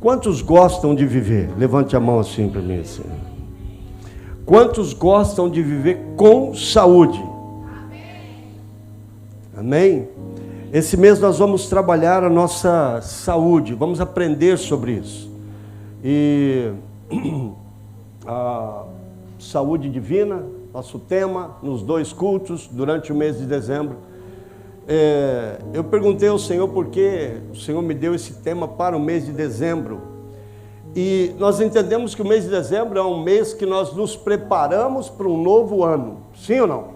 Quantos gostam de viver? Levante a mão assim para mim. Assim. Quantos gostam de viver com saúde? Amém? Esse mês nós vamos trabalhar a nossa saúde, vamos aprender sobre isso. E a saúde divina, nosso tema, nos 2 cultos, durante o mês de dezembro. Eu perguntei ao Senhor por que o Senhor me deu esse tema para o mês de dezembro. E nós entendemos que o mês de dezembro é um mês que nós nos preparamos para um novo ano. Sim ou não?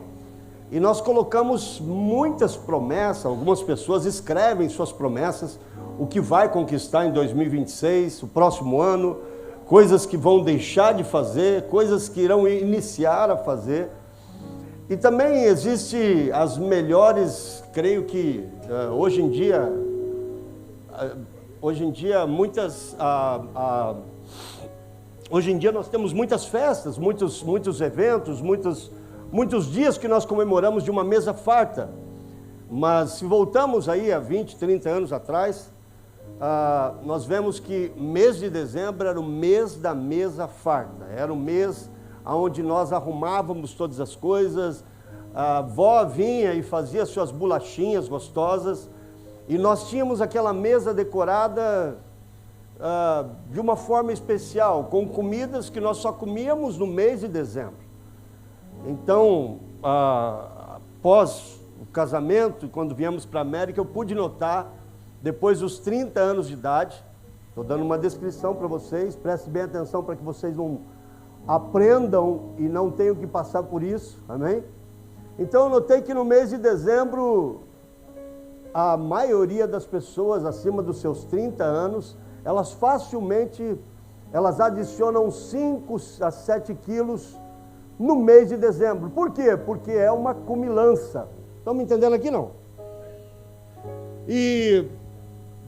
E nós colocamos muitas promessas, algumas pessoas escrevem suas promessas, o que vai conquistar em 2026, o próximo ano, coisas que vão deixar de fazer, coisas que irão iniciar a fazer. E também existe as melhores, creio que hoje em dia nós temos muitas festas, muitos eventos, muitos dias que nós comemoramos de uma mesa farta. Mas se voltamos aí a 20, 30 anos atrás, nós vemos que mês de dezembro era o mês da mesa farta, era o mês onde nós arrumávamos todas as coisas, a avó vinha e fazia suas bolachinhas gostosas, e nós tínhamos aquela mesa decorada de uma forma especial, com comidas que nós só comíamos no mês de dezembro. Então, após o casamento, quando viemos para a América, eu pude notar, depois dos 30 anos de idade, estou dando uma descrição para vocês, prestem bem atenção para que vocês não aprendam e não tenham que passar por isso, amém? Então eu notei que no mês de dezembro, a maioria das pessoas acima dos seus 30 anos, elas facilmente, elas adicionam 5 a 7 quilos no mês de dezembro. Por quê? Porque é uma comilança. Estão me entendendo aqui não? E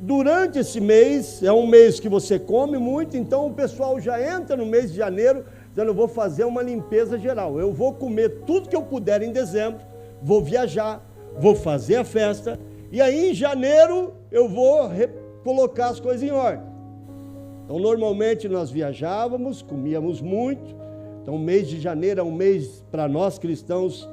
durante esse mês, é um mês que você come muito, então o pessoal já entra no mês de janeiro, dizendo, eu vou fazer uma limpeza geral, eu vou comer tudo que eu puder em dezembro, vou viajar, vou fazer a festa, e aí em janeiro eu vou colocar as coisas em ordem. Então normalmente nós viajávamos, comíamos muito, então o mês de janeiro é um mês, para nós cristãos,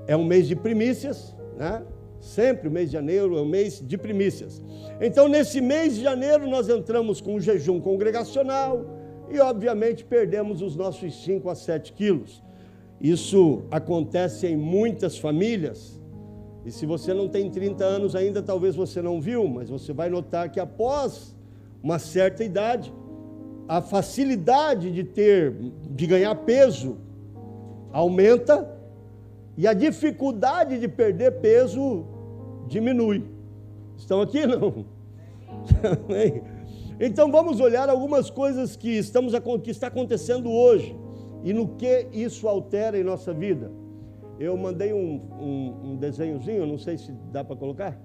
é um mês de primícias, né? Sempre o mês de janeiro é um mês de primícias. Então nesse mês de janeiro nós entramos com um jejum congregacional e obviamente perdemos os nossos 5 a 7 quilos. Isso acontece em muitas famílias. E se você não tem 30 anos ainda, talvez você não viu, mas você vai notar que após uma certa idade, a facilidade de ganhar peso aumenta e a dificuldade de perder peso diminui. Estão aqui, não? Então vamos olhar algumas coisas que está acontecendo hoje e no que isso altera em nossa vida. Eu mandei um desenhozinho, não sei se dá para colocar.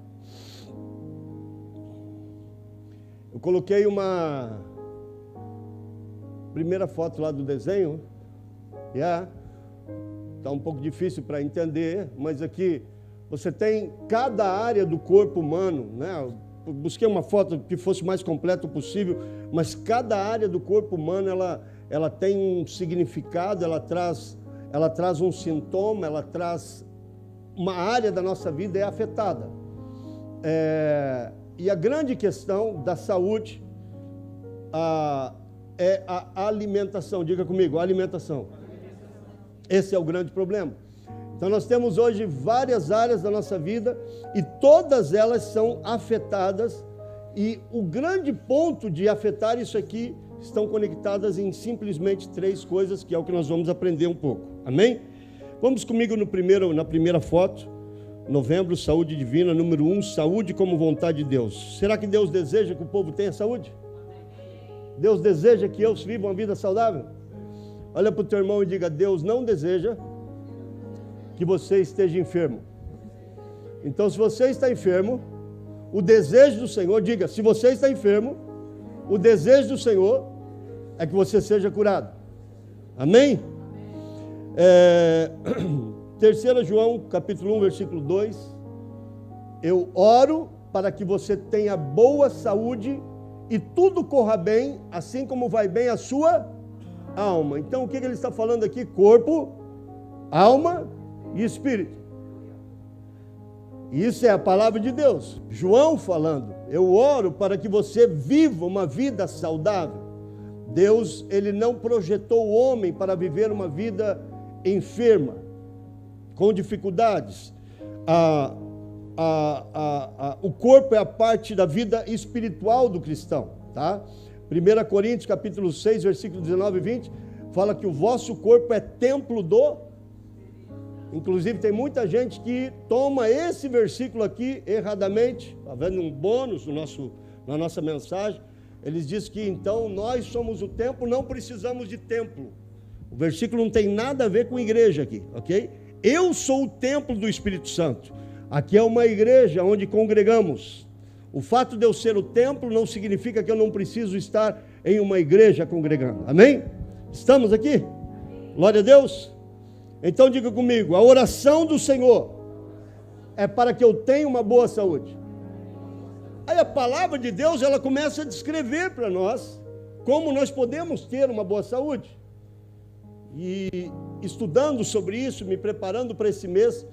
Eu coloquei uma primeira foto lá do desenho. Está um pouco difícil para entender, mas aqui você tem cada área do corpo humano, né? Eu busquei uma foto que fosse o mais completa possível, mas cada área do corpo humano ela tem um significado, ela traz um sintoma, ela traz uma área da nossa vida é afetada. E a grande questão da saúde é a alimentação. Diga comigo, a alimentação. Esse é o grande problema. Então nós temos hoje várias áreas da nossa vida e todas elas são afetadas, e o grande ponto de afetar isso aqui estão conectadas em simplesmente 3 coisas, que é o que nós vamos aprender um pouco. Amém? Vamos comigo na primeira foto. Novembro, saúde divina, número 1, saúde como vontade de Deus. Será que Deus deseja que o povo tenha saúde? Deus deseja que eu viva uma vida saudável? Olha para o teu irmão e diga, Deus não deseja que você esteja enfermo. Então, se você está enfermo, o desejo do Senhor, diga, se você está enfermo, o desejo do Senhor é que você seja curado. Amém? 3 João, capítulo 1, versículo 2. Eu oro para que você tenha boa saúde e tudo corra bem, assim como vai bem a sua alma. Então, o que ele está falando aqui? Corpo, alma e espírito. Isso é a palavra de Deus. João falando, eu oro para que você viva uma vida saudável. Deus, ele não projetou o homem para viver uma vida enferma, com dificuldades. O corpo é a parte da vida espiritual do cristão, tá? 1 Coríntios capítulo 6, versículo 19 e 20, fala que o vosso corpo é templo do... Inclusive tem muita gente que toma esse versículo aqui erradamente, está vendo um bônus na nossa mensagem. Eles dizem que então nós somos o templo, não precisamos de templo. O versículo não tem nada a ver com igreja aqui, ok? Eu sou o templo do Espírito Santo. Aqui é uma igreja onde congregamos. O fato de eu ser o templo não significa que eu não preciso estar em uma igreja congregando. Amém? Estamos aqui? Glória a Deus. Então diga comigo, a oração do Senhor é para que eu tenha uma boa saúde. Aí a palavra de Deus, ela começa a descrever para nós como nós podemos ter uma boa saúde. E estudando sobre isso, me preparando para esse mês,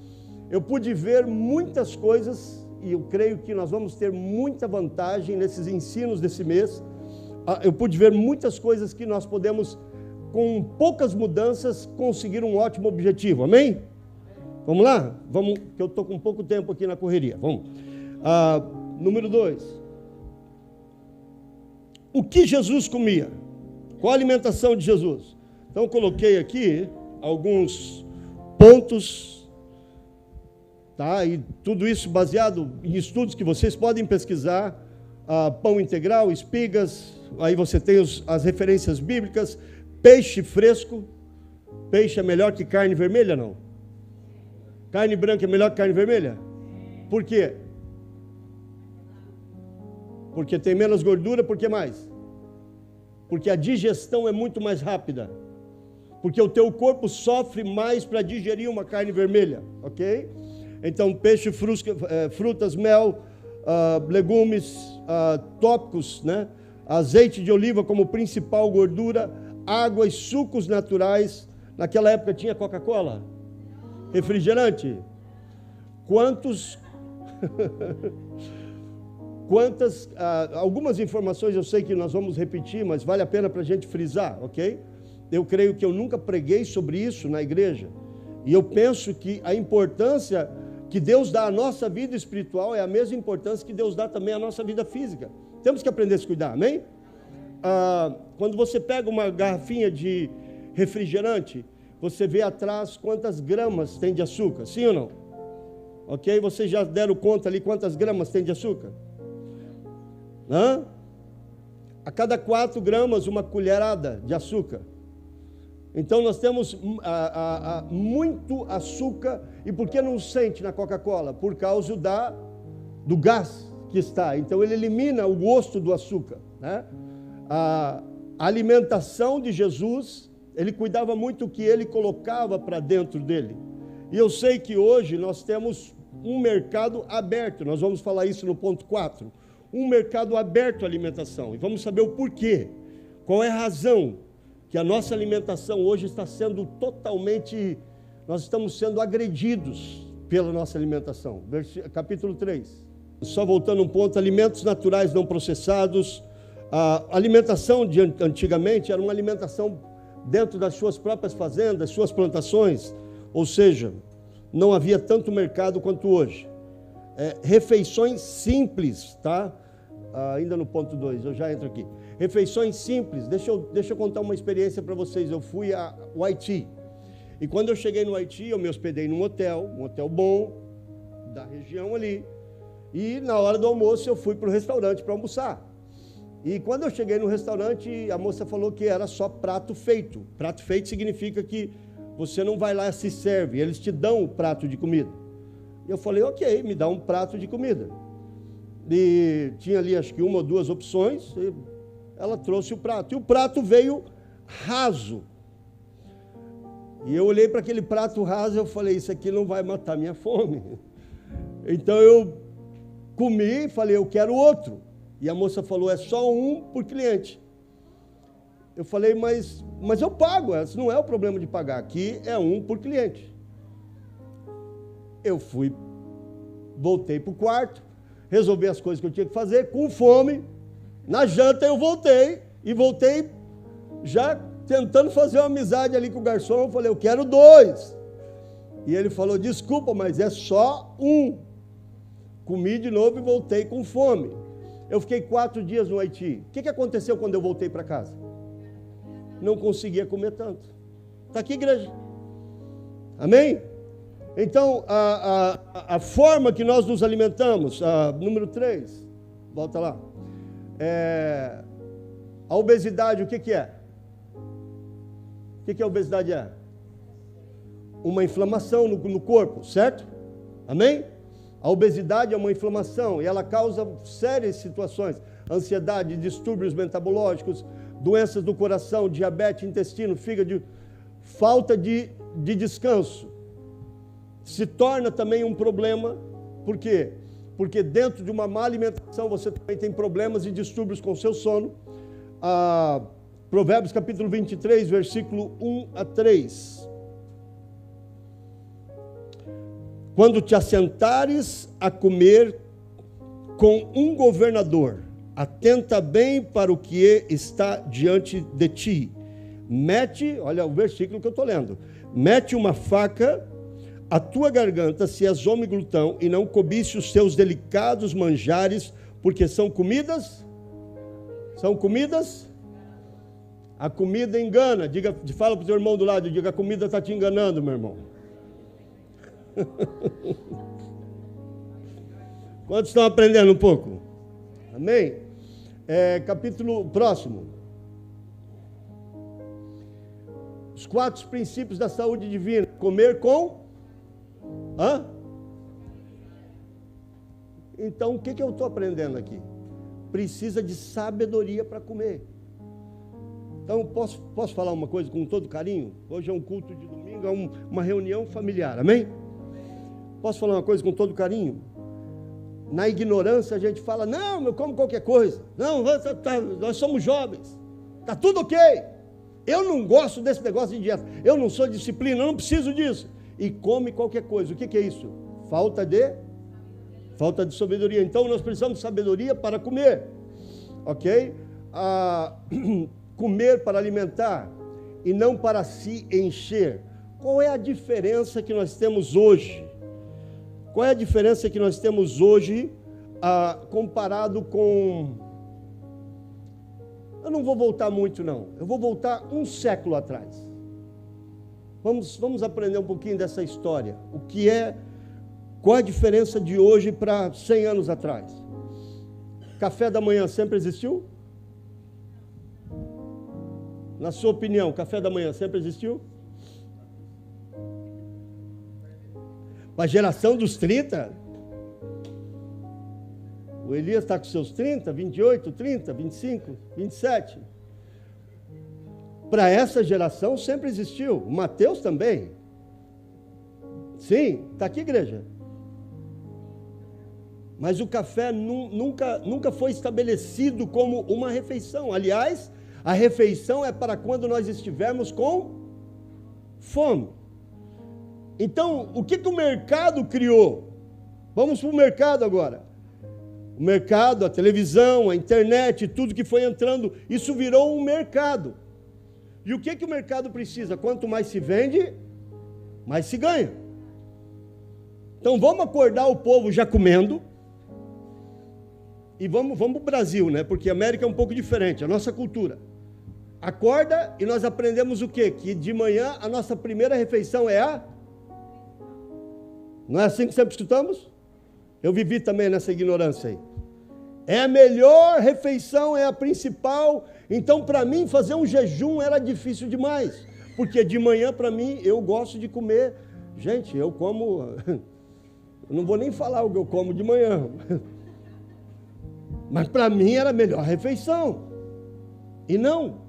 eu pude ver muitas coisas, e eu creio que nós vamos ter muita vantagem nesses ensinos desse mês. Eu pude ver muitas coisas que nós podemos, com poucas mudanças, conseguir um ótimo objetivo, amém? Vamos lá? Vamos, que eu estou com pouco tempo aqui na correria, vamos. Número 2. O que Jesus comia? Qual a alimentação de Jesus? Então eu coloquei aqui alguns pontos, tá? E tudo isso baseado em estudos que vocês podem pesquisar, pão integral, espigas, aí você tem as referências bíblicas, peixe fresco. Peixe é melhor que carne vermelha, não? Carne branca é melhor que carne vermelha? Por quê? Porque tem menos gordura, por que mais? Porque a digestão é muito mais rápida. Porque o teu corpo sofre mais para digerir uma carne vermelha, ok? Então, peixe, frutas, mel, legumes, tópicos, né? Azeite de oliva como principal gordura, água e sucos naturais. Naquela época tinha Coca-Cola? Refrigerante? Algumas informações eu sei que nós vamos repetir, mas vale a pena para a gente frisar, ok? Eu creio que eu nunca preguei sobre isso na igreja, e eu penso que a importância que Deus dá à nossa vida espiritual é a mesma importância que Deus dá também à nossa vida física. Temos que aprender a se cuidar, amém? Quando você pega uma garrafinha de refrigerante, você vê atrás quantas gramas tem de açúcar, sim ou não? Ok? Vocês já deram conta ali quantas gramas tem de açúcar? A cada 4 gramas, uma colherada de açúcar. Então nós temos muito açúcar. E por que não sente na Coca-Cola? Por causa do gás que está. Então ele elimina o gosto do açúcar, né? A alimentação de Jesus, ele cuidava muito do que ele colocava para dentro dele. E eu sei que hoje nós temos um mercado aberto. Nós vamos falar isso no ponto 4. Um mercado aberto à alimentação. E vamos saber o porquê. Qual é a razão que a nossa alimentação hoje está sendo totalmente... Nós estamos sendo agredidos pela nossa alimentação. Capítulo 3. Só voltando um ponto, alimentos naturais não processados. A alimentação de antigamente era uma alimentação dentro das suas próprias fazendas, suas plantações. Ou seja, não havia tanto mercado quanto hoje. Refeições simples, tá? Ainda no ponto 2, eu já entro aqui. Refeições simples. Deixa eu contar uma experiência para vocês. Eu fui ao Haiti. E quando eu cheguei no Haiti, eu me hospedei num hotel, um hotel bom, da região ali. E na hora do almoço eu fui para o restaurante para almoçar. E quando eu cheguei no restaurante, a moça falou que era só prato feito. Prato feito significa que você não vai lá e se serve, eles te dão o prato de comida. E eu falei, ok, me dá um prato de comida. E tinha ali acho que 1 ou 2 opções, e ela trouxe o prato. E o prato veio raso. E eu olhei para aquele prato raso e eu falei, isso aqui não vai matar minha fome. Então eu comi e falei, eu quero outro. E a moça falou, é só um por cliente. Eu falei, mas eu pago, esse não é o problema de pagar, aqui é um por cliente. Eu fui, voltei para o quarto, resolvi as coisas que eu tinha que fazer, com fome. Na janta eu voltei já tentando fazer uma amizade ali com o garçom. Eu falei, eu quero 2. E ele falou, desculpa, mas é só um. Comi de novo e voltei com fome. Eu fiquei 4 dias no Haiti. O que aconteceu quando eu voltei para casa? Não conseguia comer tanto. Está aqui, igreja. Amém? Então, a forma que nós nos alimentamos, número 3, volta lá. A obesidade, o que é? O que a obesidade é? Uma inflamação no corpo, certo? Amém? A obesidade é uma inflamação e ela causa sérias situações. Ansiedade, distúrbios metabológicos, doenças do coração, diabetes, intestino, fígado, falta de descanso. Se torna também um problema. Por quê? Porque dentro de uma má alimentação você também tem problemas e distúrbios com o seu sono. Provérbios capítulo 23, versículo 1 a 3. Quando te assentares a comer com um governador, atenta bem para o que está diante de ti. Mete, olha o versículo que eu estou lendo. Mete uma faca à tua garganta, se és homem glutão, e não cobice os teus delicados manjares, porque são comidas. São comidas. A comida engana. Fala para o teu irmão do lado, diga, a comida está te enganando, meu irmão. Quantos estão aprendendo um pouco? Amém? Capítulo próximo. Os 4 princípios da saúde divina. Comer com... Então, o que eu estou aprendendo aqui? Precisa de sabedoria para comer. Então, posso falar uma coisa com todo carinho? Hoje é um culto de domingo, é uma reunião familiar, amém? Posso falar uma coisa com todo carinho? Na ignorância a gente fala, não, eu como qualquer coisa. Não, nós somos jovens. Está tudo ok. Eu não gosto desse negócio de dieta. Eu não sou disciplina, eu não preciso disso. E come qualquer coisa. O que é isso? Falta de sabedoria. Então nós precisamos de sabedoria para comer. Ok? Comer para alimentar e não para se encher. Qual é a diferença que nós temos hoje? Qual é a diferença que nós temos hoje comparado com... Eu não vou voltar muito, não. Eu vou voltar um século atrás. Vamos aprender um pouquinho dessa história. Qual a diferença de hoje para 100 anos atrás? Café da manhã sempre existiu? Na sua opinião, café da manhã sempre existiu? Para a geração dos 30, o Elias está com seus 30, 28, 30, 25, 27. Para essa geração sempre existiu. O Mateus também. Sim, está aqui, igreja. Mas o café nunca foi estabelecido como uma refeição. Aliás, a refeição é para quando nós estivermos com fome. Então, o que o mercado criou? Vamos para o mercado agora. O mercado, a televisão, a internet, tudo que foi entrando, isso virou um mercado. E o que o mercado precisa? Quanto mais se vende, mais se ganha. Então, vamos acordar o povo já comendo. E vamos para o Brasil, né? Porque a América é um pouco diferente, a nossa cultura. Acorda e nós aprendemos o quê? Que de manhã a nossa primeira refeição é Não é assim que sempre escutamos? Eu vivi também nessa ignorância aí. É a melhor refeição, é a principal. Então, para mim, fazer um jejum era difícil demais. Porque de manhã, para mim, eu gosto de comer. Gente, eu como... Eu não vou nem falar o que eu como de manhã. Mas para mim era a melhor refeição. E não.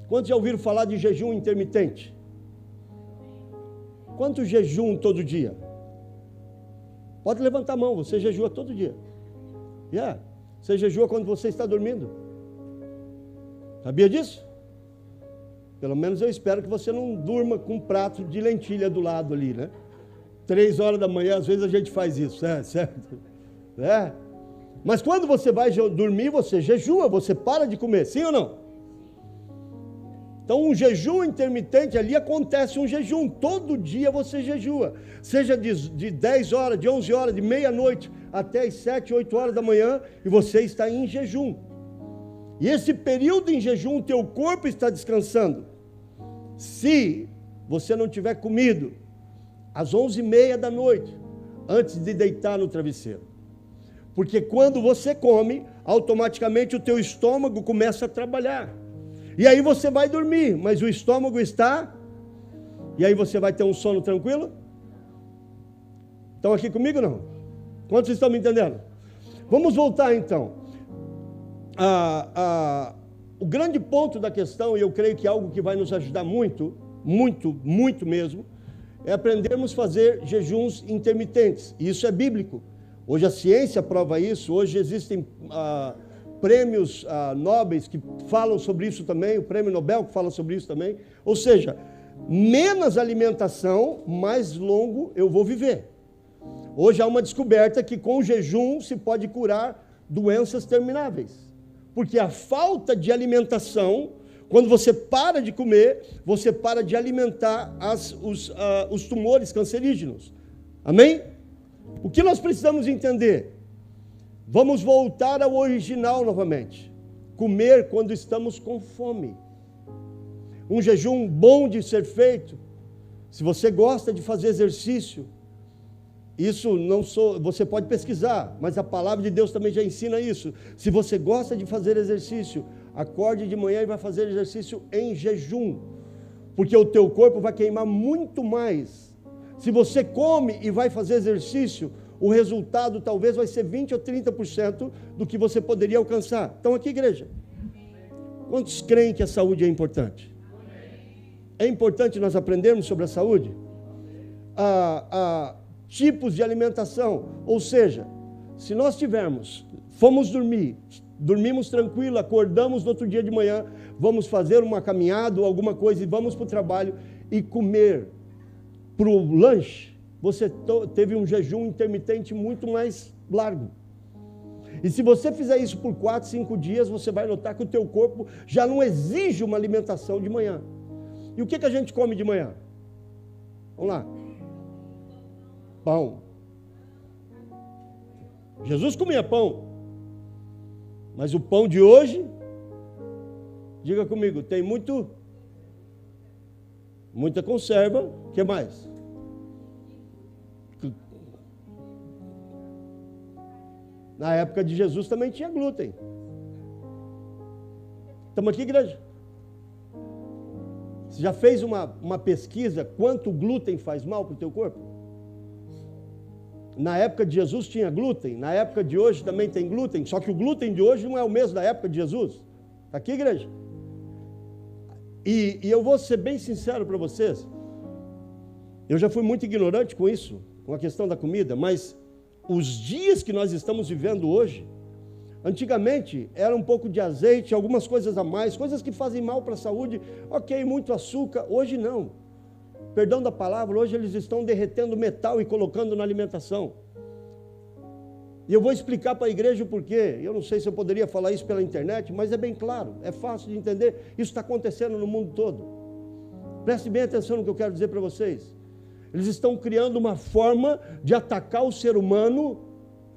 Quantos já ouviram falar de jejum intermitente? Quanto jejum todo dia? Pode levantar a mão, você jejua todo dia. Você jejua quando você está dormindo. Sabia disso? Pelo menos eu espero que você não durma com um prato de lentilha do lado ali, né? 3 horas da manhã, às vezes a gente faz isso, certo? É. Mas quando você vai dormir, você jejua, você para de comer, sim ou não? Então um jejum intermitente, ali acontece um jejum, todo dia você jejua, seja de 10 horas, de 11 horas, de meia-noite, até as 7, 8 horas da manhã, e você está em jejum. E esse período em jejum, o teu corpo está descansando. Se você não tiver comido às 11h30 da noite, antes de deitar no travesseiro. Porque quando você come, automaticamente o teu estômago começa a trabalhar. E aí você vai dormir, mas o estômago está... E aí você vai ter um sono tranquilo? Estão aqui comigo ou não? Quantos estão me entendendo? Vamos voltar então. O grande ponto da questão, e eu creio que é algo que vai nos ajudar muito, muito, muito mesmo, é aprendermos a fazer jejuns intermitentes. E isso é bíblico. Hoje a ciência prova isso, hoje existem prêmios nobres que falam sobre isso também, o prêmio Nobel que fala sobre isso também. Ou seja, menos alimentação, mais longo eu vou viver. Hoje há uma descoberta que com o jejum se pode curar doenças termináveis. Porque a falta de alimentação, quando você para de comer, você para de alimentar os tumores cancerígenos. Amém? O que nós precisamos entender? Vamos voltar ao original novamente. Comer quando estamos com fome. Um jejum bom de ser feito. Se você gosta de fazer exercício, você pode pesquisar, mas a palavra de Deus também já ensina isso. Se você gosta de fazer exercício, acorde de manhã e vai fazer exercício em jejum, porque o teu corpo vai queimar muito mais. Se você come e vai fazer exercício, o resultado talvez vai ser 20% ou 30% do que você poderia alcançar. Então aqui, igreja, quantos creem que a saúde é importante? É importante nós aprendermos sobre a saúde? Tipos de alimentação, ou seja, se nós fomos dormir, dormimos tranquilo, acordamos no outro dia de manhã, vamos fazer uma caminhada ou alguma coisa e vamos para o trabalho e comer para o lanche, você teve um jejum intermitente muito mais largo. E se você fizer isso por 4, 5 dias, você vai notar que o teu corpo já não exige uma alimentação de manhã. E o que a gente come de manhã? Vamos lá. Pão. Jesus comia pão. Mas o pão de hoje, diga comigo, tem muita conserva. O que mais? Na época de Jesus também tinha glúten. Estamos aqui, igreja? Você já fez uma pesquisa quanto glúten faz mal para o teu corpo? Na época de Jesus tinha glúten, na época de hoje também tem glúten, só que o glúten de hoje não é o mesmo da época de Jesus. Está aqui, igreja? E eu vou ser bem sincero para vocês, eu já fui muito ignorante com isso, com a questão da comida, mas os dias que nós estamos vivendo hoje, antigamente era um pouco de azeite, algumas coisas a mais, coisas que fazem mal para a saúde, ok, muito açúcar, hoje não. Perdão da palavra, hoje eles estão derretendo metal e colocando na alimentação. E eu vou explicar para a igreja o porquê. Eu não sei se eu poderia falar isso pela internet, mas é bem claro, é fácil de entender. Isso está acontecendo no mundo todo. Preste bem atenção no que eu quero dizer para vocês. Eles estão criando uma forma de atacar o ser humano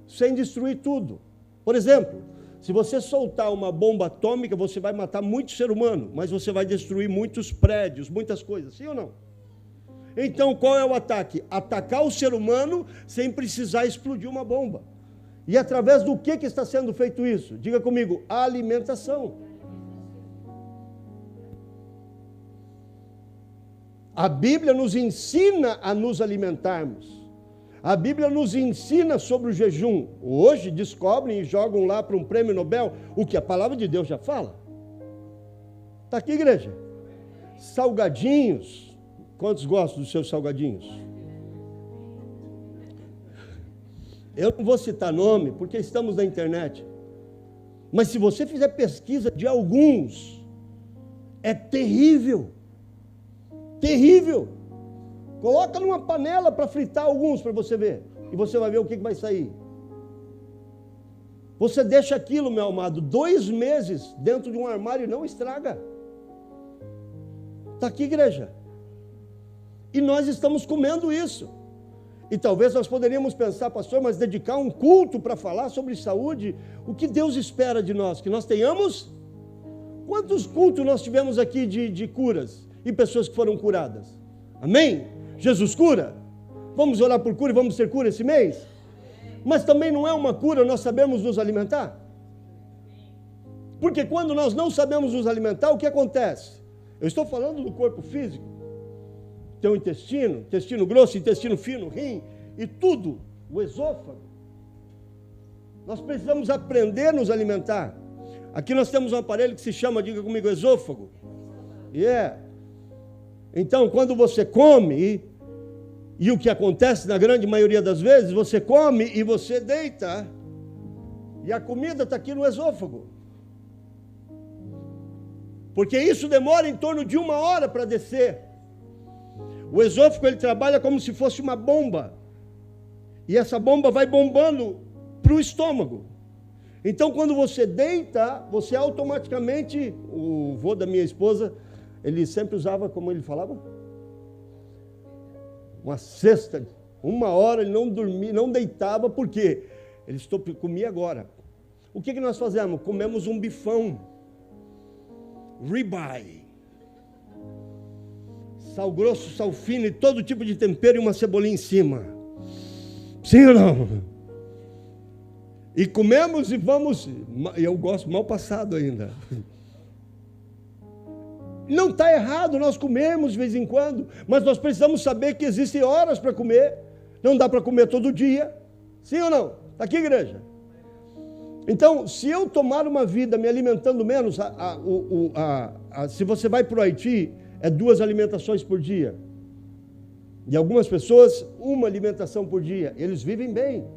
sem destruir tudo. Por exemplo, se você soltar uma bomba atômica, você vai matar muito ser humano, mas você vai destruir muitos prédios, muitas coisas, sim ou não? Então, qual é o ataque? Atacar o ser humano sem precisar explodir uma bomba. E através do que está sendo feito isso? Diga comigo, alimentação. A Bíblia nos ensina a nos alimentarmos. A Bíblia nos ensina sobre o jejum. Hoje descobrem e jogam lá para um prêmio Nobel o que a palavra de Deus já fala. Está aqui, igreja? Salgadinhos. Quantos gostam dos seus salgadinhos? Eu não vou citar nome, porque estamos na internet. Mas se você fizer pesquisa de alguns, é terrível. Terrível. Coloca numa panela para fritar alguns para você ver. E você vai ver o que vai sair. Você deixa aquilo, meu amado, 2 meses dentro de um armário e não estraga. Está aqui, igreja. E nós estamos comendo isso. E talvez nós poderíamos pensar, pastor, mas dedicar um culto para falar sobre saúde, o que Deus espera de nós? Que nós tenhamos? Quantos cultos nós tivemos aqui de curas e pessoas que foram curadas? Amém? Jesus cura? Vamos orar por cura e vamos ter cura esse mês? Mas também não é uma cura nós sabemos nos alimentar? Porque quando nós não sabemos nos alimentar, o que acontece? Eu estou falando do corpo físico. Tem o intestino grosso, intestino fino, rim e tudo, o esôfago. Nós precisamos aprender a nos alimentar. Aqui nós temos um aparelho que se chama, diga comigo, esôfago. Então, quando você come, e o que acontece na grande maioria das vezes, você come e você deita, e a comida está aqui no esôfago. Porque isso demora em torno de 1 hora para descer. O esôfago, ele trabalha como se fosse uma bomba. E essa bomba vai bombando para o estômago. Então, quando você deita, você automaticamente... O vô da minha esposa, ele sempre usava, como ele falava? Uma cesta. 1 hora ele não dormia, não deitava, por quê? Ele comia agora. O que nós fazemos? Comemos um bifão. Ribeye. Sal grosso, sal fino e todo tipo de tempero e uma cebolinha em cima. Sim ou não? E comemos e vamos... Eu gosto mal passado ainda. Não está errado nós comermos de vez em quando, mas nós precisamos saber que existem horas para comer. Não dá para comer todo dia. Sim ou não? Está aqui, igreja? Então, se eu tomar uma vida me alimentando menos, se você vai para o Haiti... É 2 alimentações por dia. E algumas pessoas, 1 alimentação por dia. Eles vivem bem.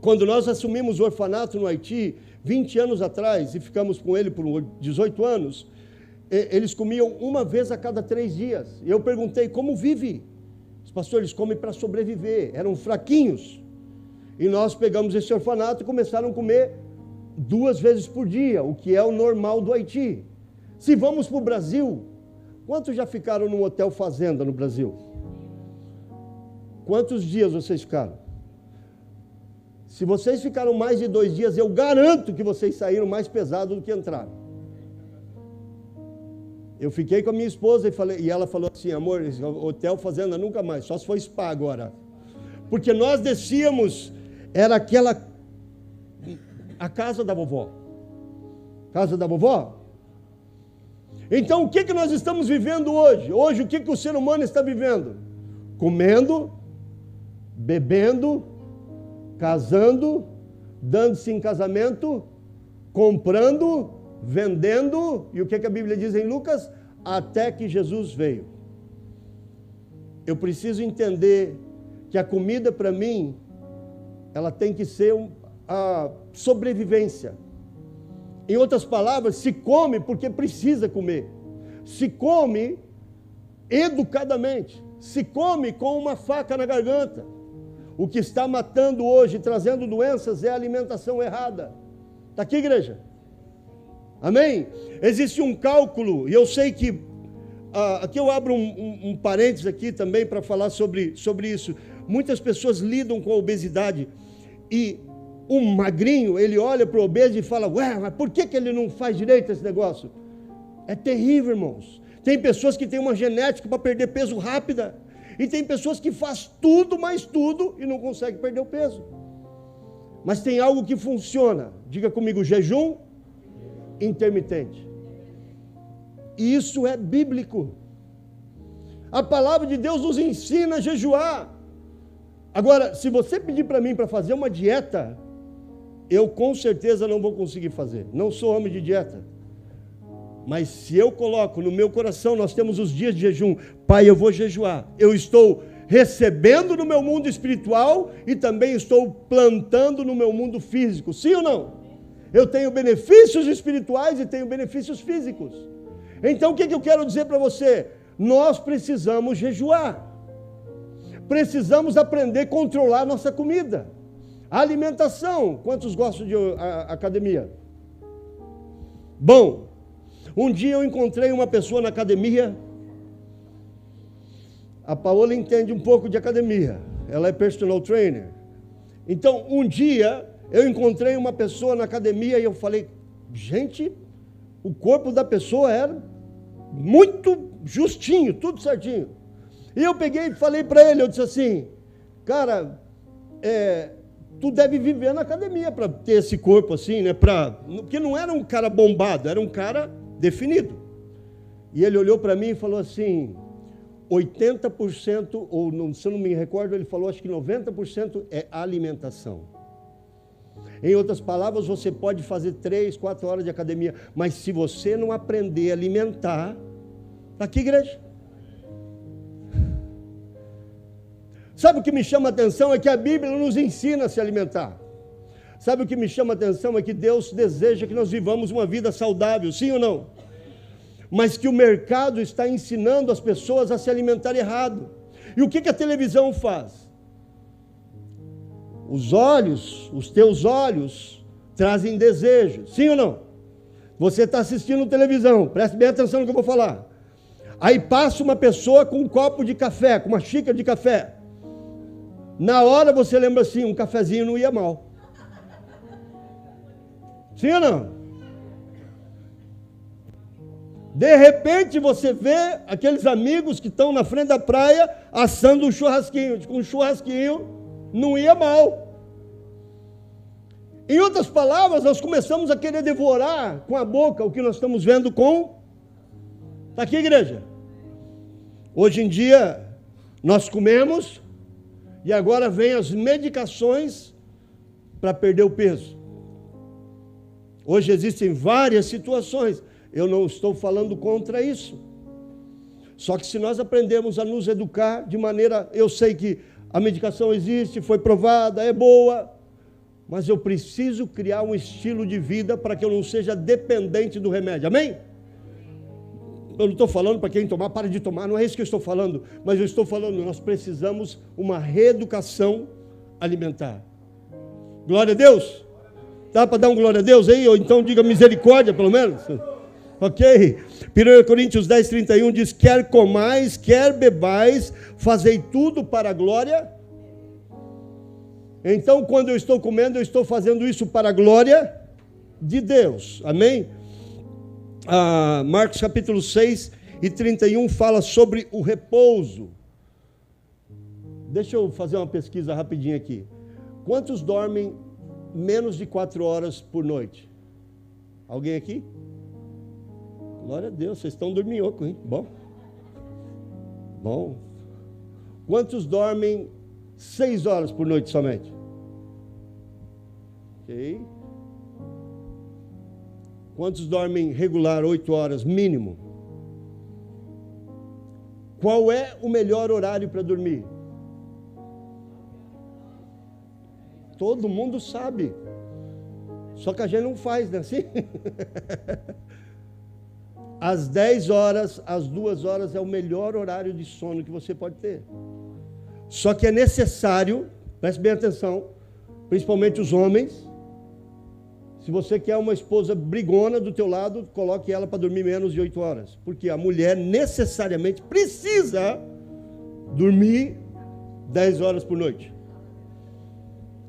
Quando nós assumimos o orfanato no Haiti, 20 anos atrás, e ficamos com ele por 18 anos, eles comiam 1 vez a cada 3 dias. E eu perguntei, como vive? Os pastores comem para sobreviver. Eram fraquinhos. E nós pegamos esse orfanato e começaram a comer 2 vezes por dia, o que é o normal do Haiti. Se vamos para o Brasil... Quantos já ficaram num hotel fazenda no Brasil? Quantos dias vocês ficaram? Se vocês ficaram mais de 2 dias, eu garanto que vocês saíram mais pesados do que entraram. Eu fiquei com a minha esposa e ela falou assim, amor, hotel fazenda nunca mais, só se for spa agora. Porque nós descíamos, era a casa da vovó. Casa da vovó? Então, o que nós estamos vivendo hoje? Hoje, o que o ser humano está vivendo? Comendo, bebendo, casando, dando-se em casamento, comprando, vendendo, e o que a Bíblia diz em Lucas? Até que Jesus veio. Eu preciso entender que a comida, para mim, ela tem que ser a sobrevivência. Em outras palavras, se come porque precisa comer. Se come educadamente. Se come com uma faca na garganta. O que está matando hoje, trazendo doenças, é a alimentação errada. Está aqui, igreja? Amém? Existe um cálculo, e eu sei que... aqui eu abro um parênteses aqui também para falar sobre isso. Muitas pessoas lidam com a obesidade e... Um magrinho, ele olha para o obeso e fala, ué, mas por que ele não faz direito esse negócio? É terrível, irmãos. Tem pessoas que têm uma genética para perder peso rápida. E tem pessoas que faz tudo, mais tudo, e não consegue perder o peso. Mas tem algo que funciona. Diga comigo, jejum intermitente. E isso é bíblico. A palavra de Deus nos ensina a jejuar. Agora, se você pedir para mim para fazer uma dieta... eu com certeza não vou conseguir fazer. Não sou homem de dieta. Mas se eu coloco no meu coração, nós temos os dias de jejum. Pai, eu vou jejuar. Eu estou recebendo no meu mundo espiritual e também estou plantando no meu mundo físico. Sim ou não? Eu tenho benefícios espirituais e tenho benefícios físicos. Então o que eu quero dizer para você? Nós precisamos jejuar. Precisamos aprender a controlar nossa comida. A alimentação. Quantos gostam de academia? Bom, um dia eu encontrei uma pessoa na academia. A Paola entende um pouco de academia. Ela é personal trainer. Então, um dia eu encontrei uma pessoa na academia e eu falei, gente, o corpo da pessoa era muito justinho, tudo certinho. E eu peguei e falei para ele, eu disse assim, cara, tu deve viver na academia para ter esse corpo assim, né? Porque não era um cara bombado, era um cara definido. E ele olhou para mim e falou assim, 80%, ou não, se eu não me recordo, ele falou, acho que 90% é alimentação. Em outras palavras, você pode fazer 3, 4 horas de academia, mas se você não aprender a alimentar, está aqui, igreja? Sabe o que me chama a atenção? É que a Bíblia nos ensina a se alimentar. Sabe o que me chama a atenção? É que Deus deseja que nós vivamos uma vida saudável, sim ou não? Mas que o mercado está ensinando as pessoas a se alimentar errado. E o que a televisão faz? Os teus olhos trazem desejo, sim ou não? Você está assistindo televisão, preste bem atenção no que eu vou falar. Aí passa uma pessoa com um copo de café, com uma xícara de café. Na hora você lembra assim, um cafezinho não ia mal. Sim ou não? De repente você vê aqueles amigos que estão na frente da praia assando um churrasquinho. Com um churrasquinho não ia mal. Em outras palavras, nós começamos a querer devorar com a boca o que nós estamos vendo com... Está aqui, igreja? Hoje em dia, nós comemos e agora vem as medicações para perder o peso. Hoje existem várias situações. Eu não estou falando contra isso. Só que se nós aprendemos a nos educar de maneira... Eu sei que a medicação existe, foi provada, é boa, mas eu preciso criar um estilo de vida para que eu não seja dependente do remédio. Amém? Eu não estou falando para quem tomar, para de tomar, não é isso que eu estou falando. Mas eu estou falando, nós precisamos uma reeducação alimentar. Glória a Deus? Dá para dar um glória a Deus aí? Ou então diga misericórdia, pelo menos? Ok? 1 Coríntios 10, 31 diz, quer comais, quer bebais, fazei tudo para a glória. Então, quando eu estou comendo, eu estou fazendo isso para a glória de Deus. Amém? Marcos capítulo 6 e 31 fala sobre o repouso. Deixa eu fazer uma pesquisa rapidinho aqui. Quantos dormem menos de 4 horas por noite? Alguém aqui? Glória a Deus, vocês estão dorminhoco, hein? Bom. Quantos dormem 6 horas por noite somente? Ok. Quantos dormem regular 8 horas mínimo? Qual é o melhor horário para dormir? Todo mundo sabe. Só que a gente não faz, né? Assim? Às 10 horas, às 2 horas é o melhor horário de sono que você pode ter. Só que é necessário, preste bem atenção, principalmente os homens, se você quer uma esposa brigona do teu lado, coloque ela para dormir menos de 8 horas. Porque a mulher necessariamente precisa dormir 10 horas por noite.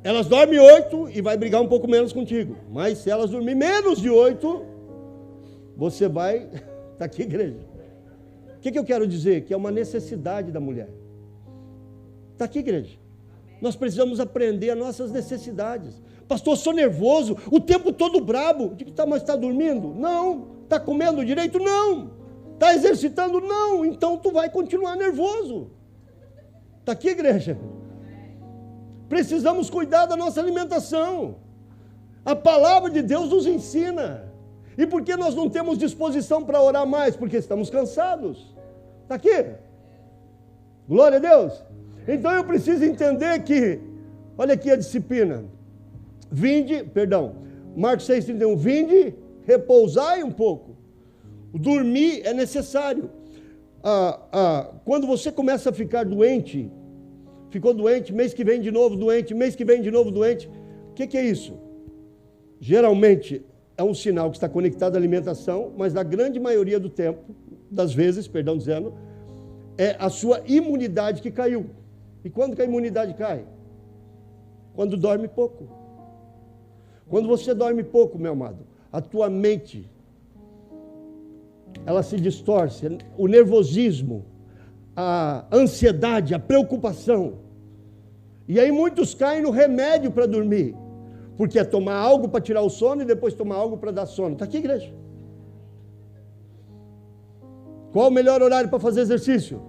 Elas dormem 8 e vai brigar um pouco menos contigo. Mas se elas dormirem menos de 8, você vai... Está aqui, igreja. O que eu quero dizer? Que é uma necessidade da mulher. Está aqui, igreja. Nós precisamos aprender as nossas necessidades. Pastor, sou nervoso, o tempo todo brabo. Mas está dormindo? Não. Está comendo direito? Não. Está exercitando? Não. Então tu vai continuar nervoso. Está aqui, igreja. Precisamos cuidar da nossa alimentação. A palavra de Deus nos ensina. E por que nós não temos disposição para orar mais? Porque estamos cansados. Está aqui. Glória a Deus. Então eu preciso entender que, olha aqui a disciplina. Marcos 6,31, vinde, repousai um pouco. O dormir é necessário. Quando você começa a ficar doente, ficou doente, mês que vem de novo doente, mês que vem de novo doente, o que é isso? Geralmente é um sinal que está conectado à alimentação, mas na grande maioria do tempo, das vezes, perdão dizendo, é a sua imunidade que caiu. E quando que a imunidade cai? Quando dorme pouco. Quando você dorme pouco, meu amado, a tua mente, ela se distorce, o nervosismo, a ansiedade, a preocupação. E aí muitos caem no remédio para dormir, porque é tomar algo para tirar o sono e depois tomar algo para dar sono. Está aqui, igreja? Qual o melhor horário para fazer exercício?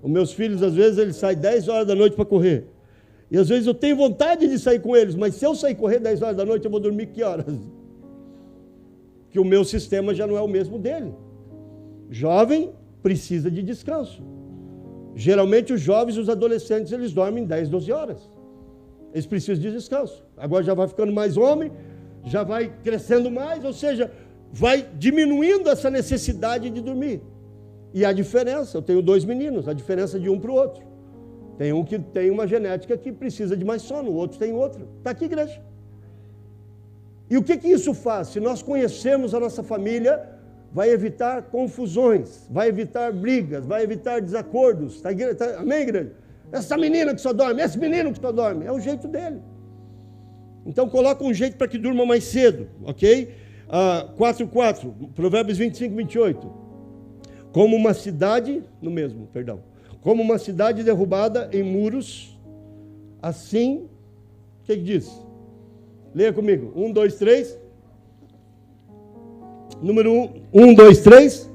Os meus filhos, às vezes, eles saem 10 horas da noite para correr. E às vezes eu tenho vontade de sair com eles, mas se eu sair correr 10 horas da noite, eu vou dormir que horas? Que o meu sistema já não é o mesmo dele. Jovem precisa de descanso. Geralmente os jovens e os adolescentes, eles dormem 10, 12 horas. Eles precisam de descanso. Agora já vai ficando mais homem, já vai crescendo mais, ou seja, vai diminuindo essa necessidade de dormir. E a diferença, eu tenho 2 meninos, a diferença de um para o outro. Tem um que tem uma genética que precisa de mais sono, o outro tem outra. Está aqui, igreja. E o que isso faz? Se nós conhecermos a nossa família, vai evitar confusões, vai evitar brigas, vai evitar desacordos. Amém, igreja? Essa menina que só dorme, esse menino que só dorme, é o jeito dele. Então coloca um jeito para que durma mais cedo, ok? 4:4, Provérbios 25, 28. Como uma cidade, como uma cidade derrubada em muros, assim, o que diz? Leia comigo. 1, 2, 3. Número 1. 1, 2, 3.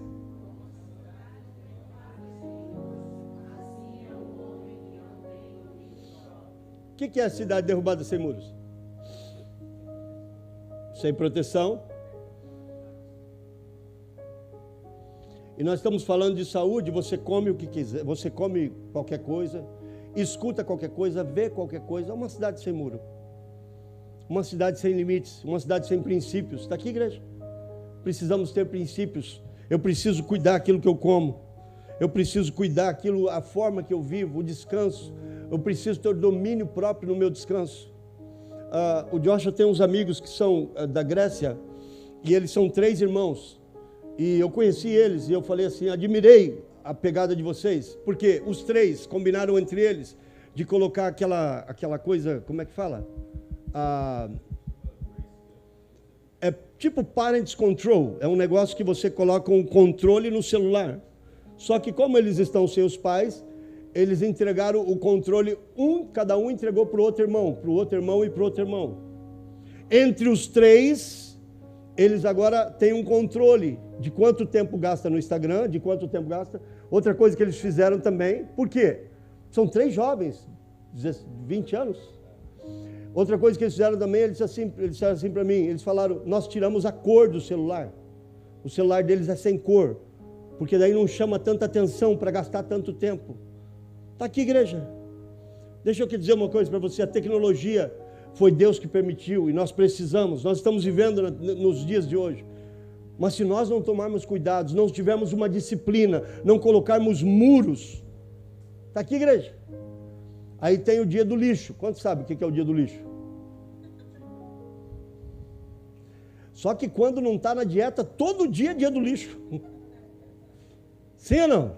O que é a cidade derrubada sem muros? Sem proteção. E nós estamos falando de saúde, você come o que quiser, você come qualquer coisa, escuta qualquer coisa, vê qualquer coisa. É uma cidade sem muro. Uma cidade sem limites, uma cidade sem princípios. Está aqui, igreja? Precisamos ter princípios. Eu preciso cuidar daquilo que eu como. Eu preciso cuidar daquilo, a forma que eu vivo, o descanso. Eu preciso ter domínio próprio no meu descanso. O Joshua tem uns amigos que são da Grécia, e eles são 3 irmãos. E eu conheci eles, e eu falei assim, admirei a pegada de vocês, porque os 3 combinaram entre eles de colocar aquela coisa, como é que fala? É tipo Parents Control, é um negócio que você coloca um controle no celular. Só que como eles estão sem os pais, eles entregaram o controle, cada um entregou para o outro irmão e para o outro irmão. Entre os 3, eles agora têm um controle de quanto tempo gasta no Instagram, de quanto tempo gasta. Outra coisa que eles fizeram também, por quê? São 3 jovens, 20 anos. Outra coisa que eles fizeram também, eles disseram assim para mim, eles falaram, nós tiramos a cor do celular. O celular deles é sem cor, porque daí não chama tanta atenção para gastar tanto tempo. Está aqui, igreja. Deixa eu dizer uma coisa para você, a tecnologia foi Deus que permitiu e nós precisamos, nós estamos vivendo nos dias de hoje. Mas se nós não tomarmos cuidados, não tivermos uma disciplina, não colocarmos muros, está aqui, igreja. Aí tem o dia do lixo. Quantos sabem o que é o dia do lixo? Só que quando não está na dieta, todo dia é dia do lixo. Sim ou não?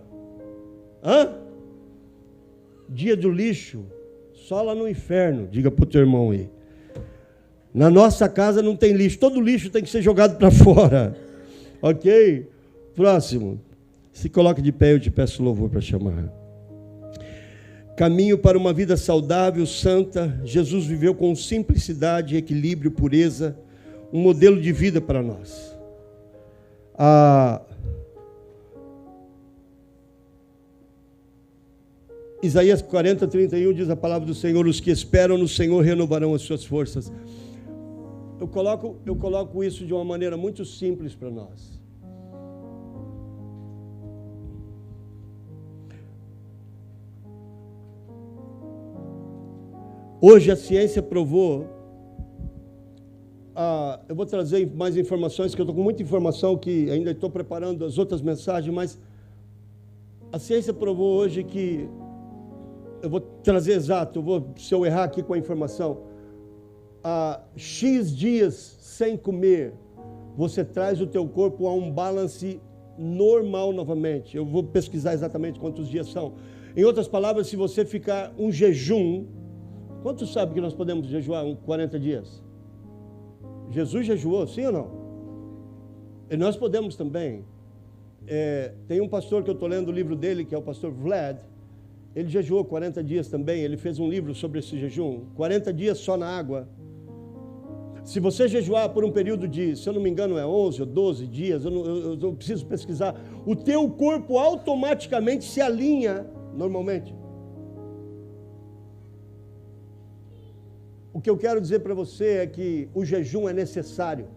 Dia do lixo, só lá no inferno. Diga para o teu irmão aí. Na nossa casa não tem lixo. Todo lixo tem que ser jogado para fora. Ok? Próximo. Se coloque de pé, eu te peço louvor para chamar. Caminho para uma vida saudável, santa. Jesus viveu com simplicidade, equilíbrio, pureza. Um modelo de vida para nós. Isaías 40, 31 diz a palavra do Senhor: os que esperam no Senhor renovarão as suas forças. Eu coloco isso de uma maneira muito simples para nós. Hoje a ciência provou eu vou trazer mais informações, que eu estou com muita informação que ainda estou preparando as outras mensagens, mas a ciência provou hoje que, eu vou trazer exato, se eu errar aqui com a informação, X dias sem comer, você traz o teu corpo a um balance normal novamente. Eu vou pesquisar exatamente quantos dias são. Em outras palavras, se você ficar um jejum, quantos sabem que nós podemos jejuar 40 dias? Jesus jejuou, sim ou não? E nós podemos também. Tem um pastor que eu estou lendo o livro dele, que é o pastor Vlad. Ele jejuou 40 dias também. Ele fez um livro sobre esse jejum. 40 dias só na água. Se você jejuar por um período de, se eu não me engano, é 11 ou 12 dias, eu preciso pesquisar, o teu corpo automaticamente se alinha normalmente. O que eu quero dizer para você é que o jejum é necessário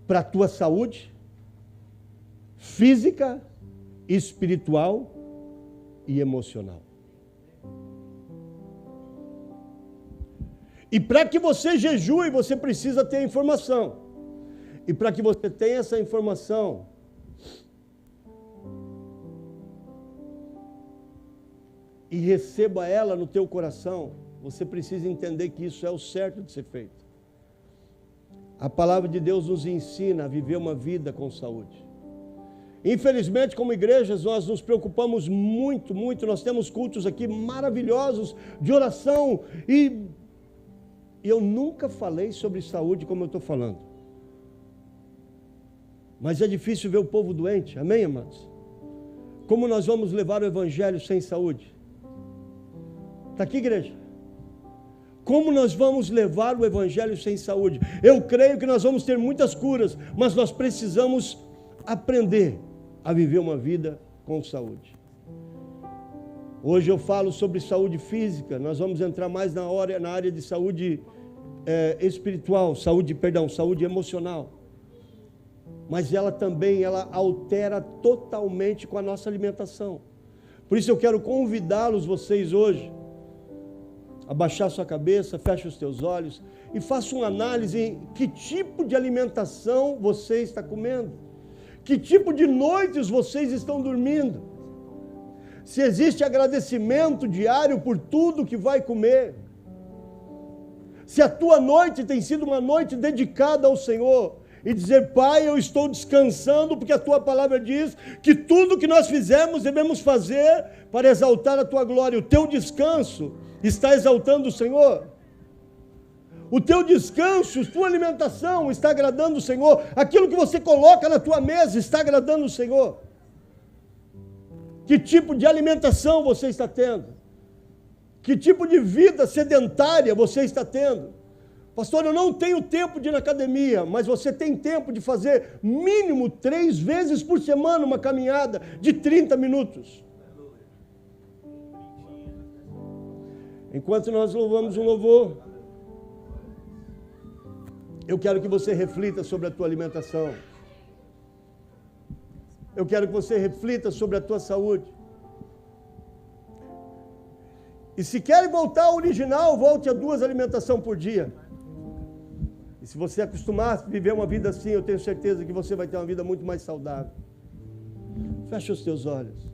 para a tua saúde física, espiritual e emocional. E para que você jejue, você precisa ter informação. E para que você tenha essa informação, e receba ela no teu coração, você precisa entender que isso é o certo de ser feito. A palavra de Deus nos ensina a viver uma vida com saúde. Infelizmente, como igrejas, nós nos preocupamos muito, nós temos cultos aqui maravilhosos de oração e eu nunca falei sobre saúde como eu estou falando. Mas é difícil ver o povo doente, amém, amados? Como nós vamos levar o evangelho sem saúde? Está aqui, igreja? Como nós vamos levar o evangelho sem saúde? Eu creio que nós vamos ter muitas curas, mas nós precisamos aprender a viver uma vida com saúde. Hoje eu falo sobre saúde física, nós vamos entrar mais na área de saúde espiritual, saúde emocional. Mas ela também, altera totalmente com a nossa alimentação. Por isso eu quero convidá-los, vocês hoje, a baixar sua cabeça, feche os teus olhos e faça uma análise em que tipo de alimentação você está comendo, que tipo de noites vocês estão dormindo, se existe agradecimento diário por tudo que vai comer, se a tua noite tem sido uma noite dedicada ao Senhor, e dizer: Pai, eu estou descansando, porque a tua palavra diz que tudo que nós fizemos devemos fazer para exaltar a tua glória. O teu descanso está exaltando o Senhor? O teu descanso, a tua alimentação está agradando o Senhor? Aquilo que você coloca na tua mesa está agradando o Senhor? Que tipo de alimentação você está tendo? Que tipo de vida sedentária você está tendo? Pastor, eu não tenho tempo de ir na academia, mas você tem tempo de fazer mínimo 3 vezes por semana uma caminhada de 30 minutos. Enquanto nós louvamos um louvor, eu quero que você reflita sobre a tua alimentação. Eu quero que você reflita sobre a tua saúde. E se quer voltar ao original, volte a 2 alimentações por dia. E se você acostumar a viver uma vida assim, eu tenho certeza que você vai ter uma vida muito mais saudável. Feche os teus olhos.